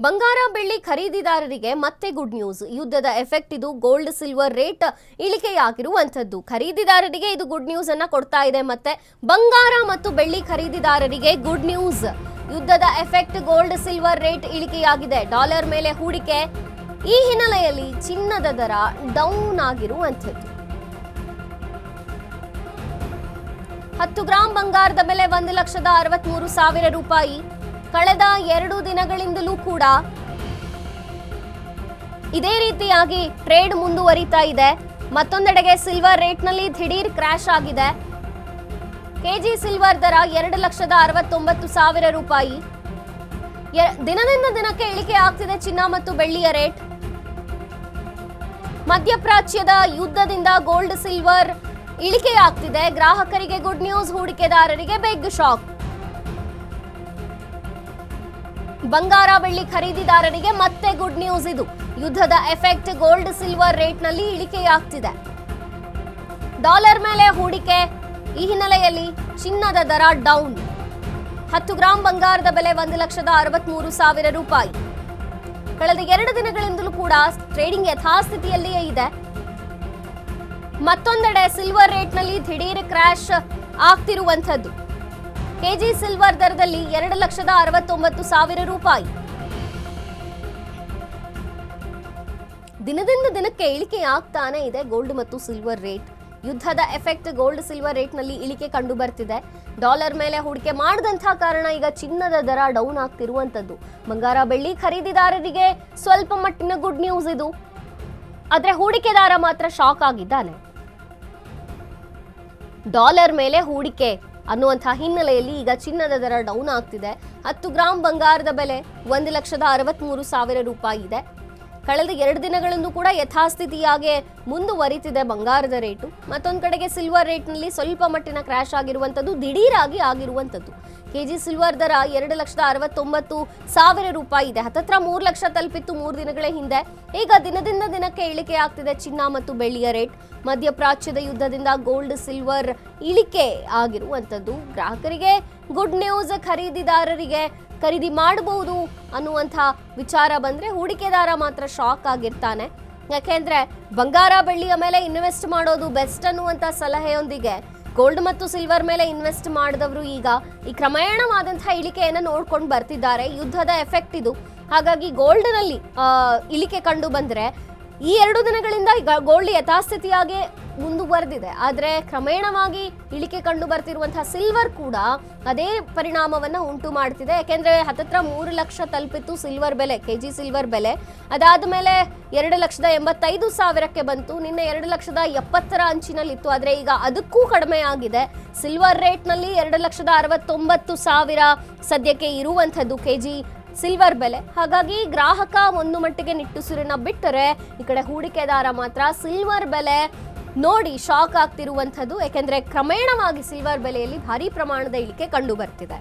ಬಂಗಾರ ಬೆಳ್ಳಿ ಖರೀದಿದಾರರಿಗೆ ಮತ್ತೆ ಗುಡ್ ನ್ಯೂಸ್. ಯುದ್ಧದ ಎಫೆಕ್ಟ್ ಇದು. ಗೋಲ್ಡ್ ಸಿಲ್ವರ್ ರೇಟ್ ಇಳಿಕೆಯಾಗಿರುವಂತದ್ದು ಖರೀದಿದಾರರಿಗೆ ಇದು ಗುಡ್ ನ್ಯೂಸ್ ಅನ್ನ ಕೊಡ್ತಾ ಇದೆ. ಮತ್ತೆ ಬಂಗಾರ ಮತ್ತು ಬೆಳ್ಳಿ ಖರೀದಿದಾರರಿಗೆ ಗುಡ್ ನ್ಯೂಸ್. ಯುದ್ಧದ ಎಫೆಕ್ಟ್ ಗೋಲ್ಡ್ ಸಿಲ್ವರ್ ರೇಟ್ ಇಳಿಕೆಯಾಗಿದೆ. ಡಾಲರ್ ಮೇಲೆ ಹೂಡಿಕೆ. ಈ ಹಿನ್ನೆಲೆಯಲ್ಲಿ ಚಿನ್ನದ ದರ ಡೌನ್ ಆಗಿರುವಂತದ್ದು. 10 ಗ್ರಾಂ ಬಂಗಾರದ ಬೆಲೆ 1,63,000 ರೂಪಾಯಿ. ಕಳೆದ 2 ದಿನಗಳಿಂದಲೂ ಕೂಡ ಇದೇ ರೀತಿಯಾಗಿ ಟ್ರೇಡ್ ಮುಂದುವರಿತಾ ಇದೆ. ಮತ್ತೊಂದೆಡೆಗೆ ಸಿಲ್ವರ್ ರೇಟ್ನಲ್ಲಿ ದಿಢೀರ್ ಕ್ರಾಶ್ ಆಗಿದೆ. ಕೆಜಿ ಸಿಲ್ವರ್ ದರ 2,69,000 ರೂಪಾಯಿ. ದಿನದಿಂದ ದಿನಕ್ಕೆ ಇಳಿಕೆ ಆಗ್ತಿದೆ ಚಿನ್ನ ಮತ್ತು ಬೆಳ್ಳಿಯ ರೇಟ್. ಮಧ್ಯಪ್ರಾಚ್ಯದ ಯುದ್ಧದಿಂದ ಗೋಲ್ಡ್ ಸಿಲ್ವರ್ ಇಳಿಕೆಯಾಗ್ತಿದೆ. ಗ್ರಾಹಕರಿಗೆ ಗುಡ್ ನ್ಯೂಸ್, ಹೂಡಿಕೆದಾರರಿಗೆ ಬಿಗ್ ಶಾಕ್. ಬಂಗಾರ ಬೆಳ್ಳಿ ಖರೀದಿದಾರರಿಗೆ ಮತ್ತೆ ಗುಡ್ ನ್ಯೂಸ್ ಇದು. ಯುದ್ಧದ ಎಫೆಕ್ಟ್ ಗೋಲ್ಡ್ ಸಿಲ್ವರ್ ರೇಟ್ನಲ್ಲಿ ಇಳಿಕೆಯಾಗ್ತಿದೆ. ಡಾಲರ್ ಮೇಲೆ ಹೂಡಿಕೆ. ಈ ಹಿನ್ನೆಲೆಯಲ್ಲಿ ಚಿನ್ನದ ದರ ಡೌನ್. 10 ಗ್ರಾಂ ಬಂಗಾರದ ಬೆಲೆ 1,63,000 ರೂಪಾಯಿ. ಕಳೆದ 2 ದಿನಗಳಿಂದಲೂ ಕೂಡ ಟ್ರೇಡಿಂಗ್ ಯಥಾಸ್ಥಿತಿಯಲ್ಲಿಯೇ ಇದೆ. ಮತ್ತೊಂದೆಡೆ ಸಿಲ್ವರ್ ರೇಟ್ನಲ್ಲಿ ದಿಢೀರ್ ಕ್ರಾಶ್ ಆಗ್ತಿರುವಂಥದ್ದು. ಕೆಜಿ ಸಿಲ್ವರ್ ದರದಲ್ಲಿ 2,69,000 ರೂಪಾಯಿ. ದಿನದಿಂದ ದಿನಕ್ಕೆ ಇಳಿಕೆ ಆಗ್ತಾನೆ ಇದೆ ಗೋಲ್ಡ್ ಮತ್ತು ಸಿಲ್ವರ್ ರೇಟ್. ಯುದ್ಧದ ಎಫೆಕ್ಟ್ ಗೋಲ್ಡ್ ಸಿಲ್ವರ್ ರೇಟ್ನಲ್ಲಿ ಇಳಿಕೆ ಕಂಡು ಬರ್ತಿದೆ. ಡಾಲರ್ ಮೇಲೆ ಹೂಡಿಕೆ ಮಾಡದಂತಹ ಕಾರಣ ಈಗ ಚಿನ್ನದ ದರ ಡೌನ್ ಆಗ್ತಿರುವಂತದ್ದು. ಬಂಗಾರ ಬೆಳ್ಳಿ ಖರೀದಿದಾರರಿಗೆ ಸ್ವಲ್ಪ ಮಟ್ಟಿನ ಗುಡ್ ನ್ಯೂಸ್ ಇದು. ಆದ್ರೆ ಹೂಡಿಕೆದಾರ ಮಾತ್ರ ಶಾಕ್ ಆಗಿದ್ದಾನೆ. ಡಾಲರ್ ಮೇಲೆ ಹೂಡಿಕೆ ಅನ್ನುವಂತಹ ಹಿನ್ನೆಲೆಯಲ್ಲಿ ಈಗ ಚಿನ್ನದ ದರ ಡೌನ್ ಆಗ್ತಿದೆ. 10 ಗ್ರಾಂ ಬಂಗಾರದ ಬೆಲೆ 1,63,000 ರೂಪಾಯಿ ಇದೆ. ಕಳೆದ 2 ದಿನಗಳಿಂದ ಕೂಡ ಯಥಾಸ್ಥಿತಿಯಾಗಿ ಮುಂದುವರಿತಿದೆ ಬಂಗಾರದ ರೇಟು. ಮತ್ತೊಂದು ಕಡೆಗೆ ಸಿಲ್ವರ್ ರೇಟ್ನಲ್ಲಿ ಸ್ವಲ್ಪ ಮಟ್ಟಿನ ಕ್ರಾಶ್ ಆಗಿರುವಂಥದ್ದು, ದಿಢೀರಾಗಿ ಆಗಿರುವಂಥದ್ದು. ಕೆಜಿ ಸಿಲ್ವರ್ ದರ 2,69,000 ರೂಪಾಯಿ ಇದೆ. ಹತ್ತತ್ರ 3 ಲಕ್ಷ ತಲುಪಿತ್ತು 3 ದಿನಗಳ ಹಿಂದೆ. ಈಗ ದಿನದಿಂದ ದಿನಕ್ಕೆ ಇಳಿಕೆ ಆಗ್ತಿದೆ ಚಿನ್ನ ಮತ್ತು ಬೆಳ್ಳಿಯ ರೇಟ್. ಮಧ್ಯಪ್ರಾಚ್ಯದ ಯುದ್ಧದಿಂದ ಗೋಲ್ಡ್ ಸಿಲ್ವರ್ ಇಳಿಕೆ ಆಗಿರುವಂಥದ್ದು. ಗ್ರಾಹಕರಿಗೆ ಗುಡ್ ನ್ಯೂಸ್, ಖರೀದಿದಾರರಿಗೆ ಖರೀದಿ ಮಾಡಬಹುದು ಅನ್ನುವಂಥ ವಿಚಾರ ಬಂದ್ರೆ ಹೂಡಿಕೆದಾರ ಮಾತ್ರ ಶಾಕ್ ಆಗಿರ್ತಾನೆ. ಯಾಕೆಂದ್ರೆ ಬಂಗಾರ ಬೆಳ್ಳಿಯ ಮೇಲೆ ಇನ್ವೆಸ್ಟ್ ಮಾಡೋದು ಬೆಸ್ಟ್ ಅನ್ನುವಂಥ ಸಲಹೆಯೊಂದಿಗೆ ಗೋಲ್ಡ್ ಮತ್ತು ಸಿಲ್ವರ್ ಮೇಲೆ ಇನ್ವೆಸ್ಟ್ ಮಾಡಿದವರು ಈಗ ಈ ಕ್ರಮೇಣವಾದಂತಹ ಇಳಿಕೆಯನ್ನು ನೋಡ್ಕೊಂಡು ಬರ್ತಿದ್ದಾರೆ. ಯುದ್ಧದ ಎಫೆಕ್ಟ್ ಇದು. ಹಾಗಾಗಿ ಗೋಲ್ಡ್ನಲ್ಲಿ ಇಳಿಕೆ ಕಂಡು ಬಂದ್ರೆ ಈ 2 ದಿನಗಳಿಂದ ಈಗ ಗೋಲ್ಡ್ ಯಥಾಸ್ಥಿತಿಯಾಗಿ ಮುಂದುವರೆದಿದೆ. ಆದರೆ ಕ್ರಮೇಣವಾಗಿ ಇಳಿಕೆ ಕಂಡು ಬರ್ತಿರುವಂತಹ ಸಿಲ್ವರ್ ಕೂಡ ಅದೇ ಪರಿಣಾಮವನ್ನು ಉಂಟು ಮಾಡ್ತಿದೆ. ಯಾಕೆಂದ್ರೆ ಹತ್ತತ್ರ 3 ಲಕ್ಷ ತಲುಪಿತ್ತು ಸಿಲ್ವರ್ ಬೆಲೆ, ಕೆಜಿ ಸಿಲ್ವರ್ ಬೆಲೆ. ಅದಾದ ಮೇಲೆ 2,85,000ಕ್ಕೆ ಬಂತು. ನಿನ್ನೆ 2,70,000 ಅಂಚಿನಲ್ಲಿತ್ತು. ಆದರೆ ಈಗ ಅದಕ್ಕೂ ಕಡಿಮೆ ಆಗಿದೆ. ಸಿಲ್ವರ್ ರೇಟ್ನಲ್ಲಿ 2,69,000 ಸದ್ಯಕ್ಕೆ ಇರುವಂಥದ್ದು ಕೆಜಿ ಸಿಲ್ವರ್ ಬೆಲೆ. ಹಾಗಾಗಿ ಗ್ರಾಹಕ ಒಂದು ಮಟ್ಟಿಗೆ ನಿಟ್ಟುಸಿರನ್ನ ಬಿಟ್ಟರೆ ಈ ಕಡೆ ಹೂಡಿಕೆದಾರ ಮಾತ್ರ ಸಿಲ್ವರ್ ಬೆಲೆ ನೋಡಿ ಶಾಕ್ ಆಗ್ತಿರುವಂಥದ್ದು. ಯಾಕೆಂದ್ರೆ ಕ್ರಮೇಣವಾಗಿ ಸಿಲ್ವರ್ ಬೆಲೆಯಲ್ಲಿ ಭಾರಿ ಪ್ರಮಾಣದ ಇಳಿಕೆ ಕಂಡು ಬರ್ತಿದೆ.